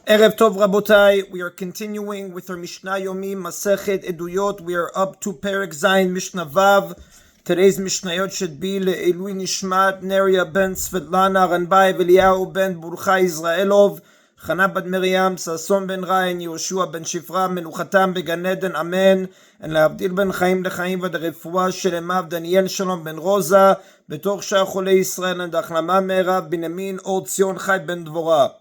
Erev Tov Rabotai, we are continuing with our Mishna Yomi, Masechet Eduyot. We are up to Perek Zayin, Mishnah Vav. Today's Mishnayot should be Le'ilui Nishmat, Neria ben Svetlana, Ranbai, Eliyahu ben Burcha Israelov, Chana bat Miriam, Sason ben Rain, Yoshua ben Shifra, Menuchatam began Eden, Amen. And Le'avdil ben Chaim lechaim v'derefua shelemav, Daniel Shalom ben Rosa, Betoch Shah Cholei Yisrael, and Achlama Merav, Binyamin, Od Zion Chai ben Dvorah.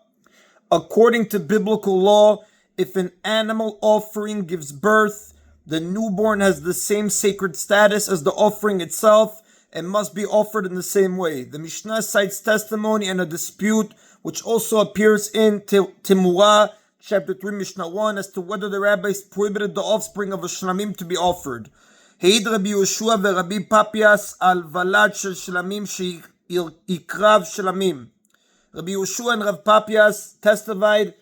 According to biblical law, if an animal offering gives birth, the newborn has the same sacred status as the offering itself and must be offered in the same way. The Mishnah cites testimony and a dispute which also appears in Timurah, chapter 3, Mishnah 1, as to whether the rabbis prohibited the offspring of a shlamim to be offered. Heid Rabbi Yoshua ve Rabbi Papias al valad shel shlamim she'ikrav shlamim. Rabbi Yoshua and Rav Papias testified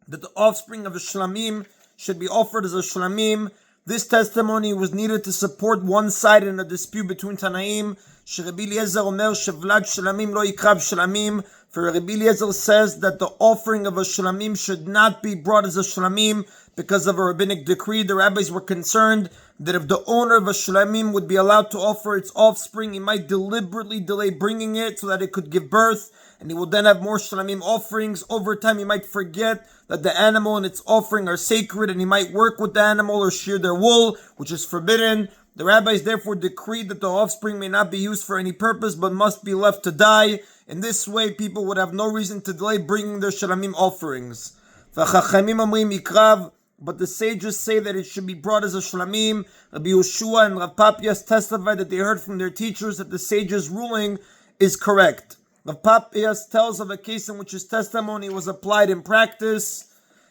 that the offspring of a shlamim should be offered as a shlamim. This testimony was needed to support one side in a dispute between Tanaim. Rabbi Eliezer omer shevlad shlamim lo yikrav shlamim. For Rabbi Eliezer says that the offering of a shlamim should not be brought as a shlamim because of a rabbinic decree. The rabbis were concerned that if the owner of a shlamim would be allowed to offer its offspring, he might deliberately delay bringing it so that it could give birth, and he will then have more shlamim offerings. Over time, he might forget that the animal and its offering are sacred, and he might work with the animal or shear their wool, which is forbidden. The rabbis therefore decreed that the offspring may not be used for any purpose, but must be left to die. In this way, people would have no reason to delay bringing their shlamim offerings. But the sages say that it should be brought as a shlamim. Rabbi Yoshua and Rav Papias testified that they heard from their teachers that the sages' ruling is correct. Rav Papias tells of a case in which his testimony was applied in practice.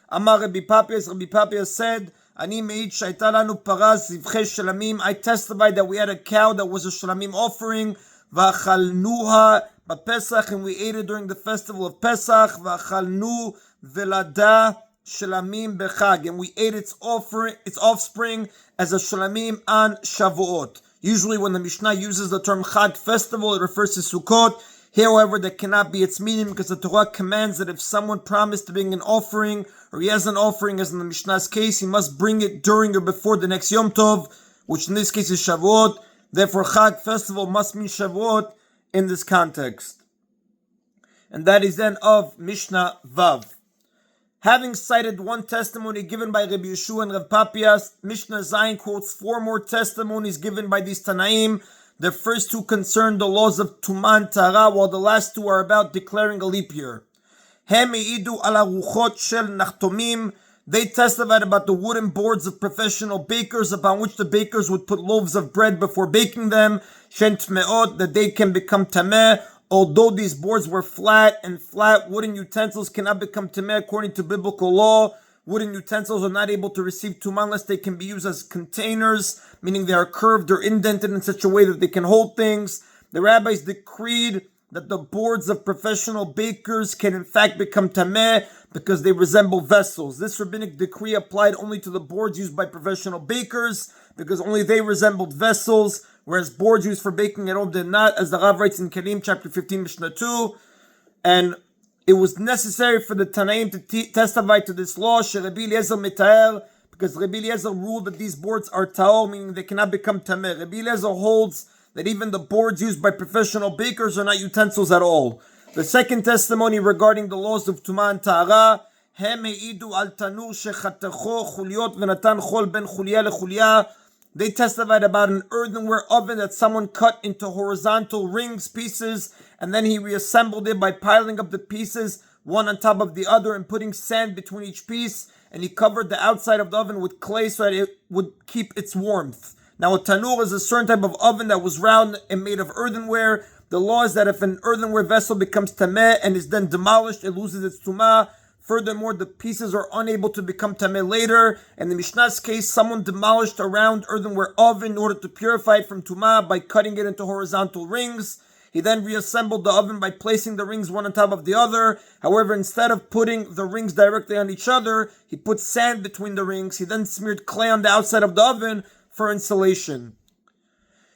Amar Rabbi Papias said, Ani meid shaita lanu paraz zivche shlamim. I testified that we had a cow that was a shlamim offering. V'achalnuha b'Pesach, and we ate it during the festival of Pesach. V'achalnu velada shlamim bechag, and we ate its offspring as a shlamim on Shavuot. Usually when the Mishnah uses the term Chag festival, it refers to Sukkot. Here, however, that cannot be its meaning because the Torah commands that if someone promised to bring an offering, or he has an offering, as in the Mishnah's case, he must bring it during or before the next Yom Tov, which in this case is Shavuot. Therefore, Chag festival must mean Shavuot in this context. And that is then of Mishnah Vav. Having cited one testimony given by Rabbi Yeshua and Rav Papias, Mishnah Zayin quotes four more testimonies given by these Tanaim. The first two concern the laws of Tumah and Tara, while the last two are about declaring a leap year. Hem eidu ala ruchot shel nachtomim. They testified about the wooden boards of professional bakers upon which the bakers would put loaves of bread before baking them. Shen tmeot, that they can become tameh. Although these boards were flat, wooden utensils cannot become tameh according to biblical law. Wooden utensils are not able to receive tumah unless they can be used as containers, meaning they are curved or indented in such a way that they can hold things. The rabbis decreed that the boards of professional bakers can in fact become tameh because they resemble vessels. This rabbinic decree applied only to the boards used by professional bakers because only they resembled vessels, whereas boards used for baking at home did not, as the Rav writes in Kelim, chapter 15, Mishnah 2. And it was necessary for the Tanaim to testify to this law, Rabbi Eliezer mitaer, because Rabbi Eliezer ruled that these boards are ta'or, meaning they cannot become tameh. Rabbi Eliezer holds that even the boards used by professional bakers are not utensils at all. The second testimony regarding the laws of Tumah and Ta'ara, Hem eidu al tanur shechatecho chuliot v'natan chol ben chulya lechulya. They testified about an earthenware oven that someone cut into horizontal rings, pieces, and then he reassembled it by piling up the pieces one on top of the other and putting sand between each piece, and he covered the outside of the oven with clay so that it would keep its warmth. Now, a tanur is a certain type of oven that was round and made of earthenware. The law is that if an earthenware vessel becomes tameh and is then demolished, it loses its tumah. Furthermore, the pieces are unable to become tameh later. In the Mishnah's case, someone demolished a round earthenware oven in order to purify it from tumah by cutting it into horizontal rings. He then reassembled the oven by placing the rings one on top of the other. However, instead of putting the rings directly on each other, he put sand between the rings. He then smeared clay on the outside of the oven for insulation.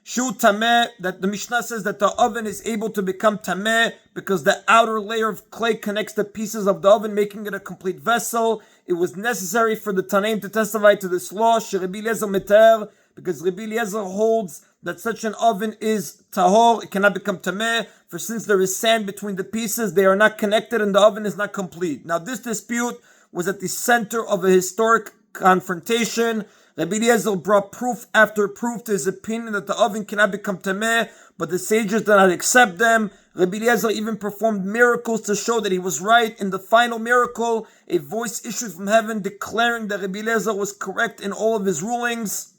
Shu tameh, that the Mishnah says that the oven is able to become tameh because the outer layer of clay connects the pieces of the oven, making it a complete vessel. It was necessary for the Tanaim to testify to this law, Rabbi Eliezer meter, because Rabbi Eliezer holds that such an oven is tahor, it cannot become tameh, for since there is sand between the pieces, they are not connected and the oven is not complete. Now this dispute was at the center of a historic confrontation. Rabbi Eliezer brought proof after proof to his opinion that the oven cannot become tameh, but the sages did not accept them. Rabbi Eliezer even performed miracles to show that he was right. In the final miracle, a voice issued from heaven declaring that Rabbi Eliezer was correct in all of his rulings.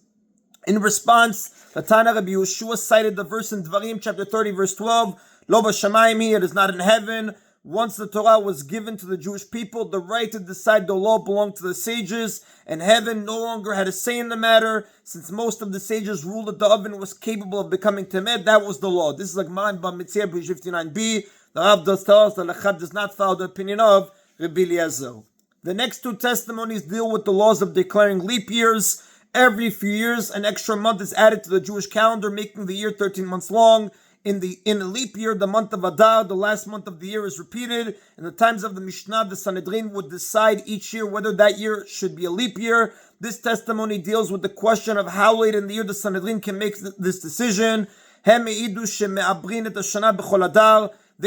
In response, the Tana Rabbi Yeshua cited the verse in Dvarim chapter 30 verse 12, Lo b'shamayim, it is not in heaven. Once the Torah was given to the Jewish people, the right to decide the law belonged to the sages, and heaven no longer had a say in the matter. Since most of the sages ruled that the oven was capable of becoming tameh, that was the law. This is like Man Bamitzia, page 59b. The Rav does tell us that Lechad does not follow the opinion of Rabbi Eliezer. The next two testimonies deal with the laws of declaring leap years. Every few years, an extra month is added to the Jewish calendar, making the year 13 months long. In a leap year, the month of Adar, the last month of the year, is repeated. In the times of the Mishnah, the Sanhedrin would decide each year whether that year should be a leap year. This testimony deals with the question of how late in the year the Sanhedrin can make this decision. They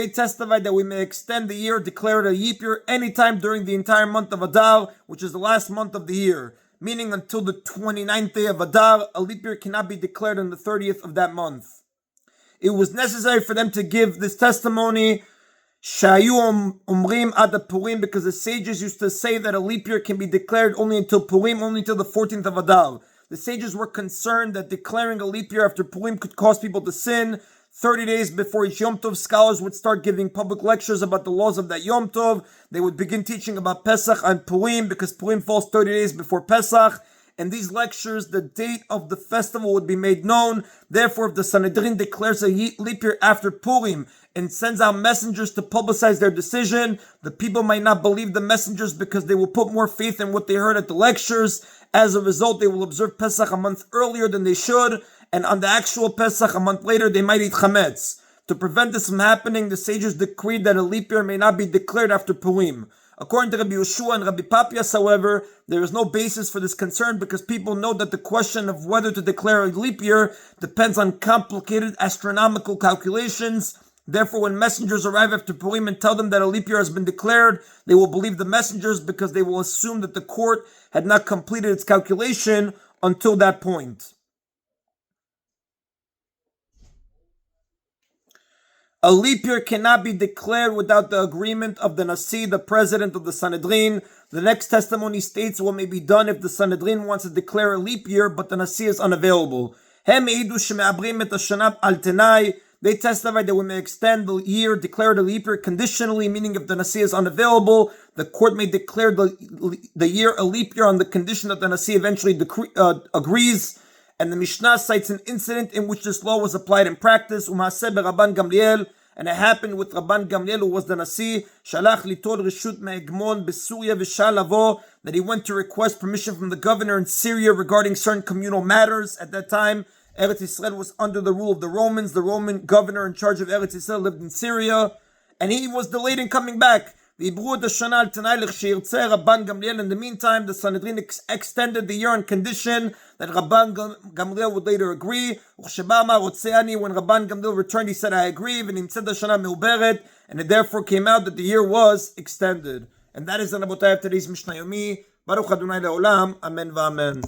testify that we may extend the year, declare it a leap year anytime during the entire month of Adar, which is the last month of the year. Meaning until the 29th day of Adar, a leap year cannot be declared on the 30th of that month. It was necessary for them to give this testimony, Shayu Umrim Ad Purim, because the sages used to say that a leap year can be declared only until Purim, only until the 14th of Adar. The sages were concerned that declaring a leap year after Purim could cause people to sin. 30 days before each Yom Tov, scholars would start giving public lectures about the laws of that Yom Tov. They would begin teaching about Pesach and Purim, because Purim falls 30 days before Pesach. And these lectures, the date of the festival would be made known. Therefore, if the Sanhedrin declares a leap year after Purim and sends out messengers to publicize their decision, the people might not believe the messengers because they will put more faith in what they heard at the lectures. As a result, they will observe Pesach a month earlier than they should, and on the actual Pesach a month later, they might eat chametz. To prevent this from happening, the sages decreed that a leap year may not be declared after Purim. According to Rabbi Yeshua and Rabbi Papias, however, there is no basis for this concern because people know that the question of whether to declare a leap year depends on complicated astronomical calculations. Therefore, when messengers arrive after Purim and tell them that a leap year has been declared, they will believe the messengers because they will assume that the court had not completed its calculation until that point. A leap year cannot be declared without the agreement of the Nasi, the president of the Sanhedrin. The next testimony states what may be done if the Sanhedrin wants to declare a leap year, but the Nasi is unavailable. They testify that we may extend the year, declare the leap year conditionally, meaning if the Nasi is unavailable, the court may declare the year a leap year on the condition that the Nasi eventually agrees. And the Mishnah cites an incident in which this law was applied in practice. Rabban Gamliel, and it happened with Rabban Gamliel, who was the Nasi. Shalach litol reshut me'egmon b'Surya v'shalavo, that he went to request permission from the governor in Syria regarding certain communal matters. At that time, Eretz Yisrael was under the rule of the Romans. The Roman governor in charge of Eretz Yisrael lived in Syria, and he was delayed in coming back. In the meantime, the Sanhedrin extended the year on condition that Rabban Gamliel would later agree. When Rabban Gamliel returned, he said, I agree, and it therefore came out that the year was extended. And that is the Rabotai of today's Mishna Yomi. Baruch Adonai Le'olam. Amen v'amen.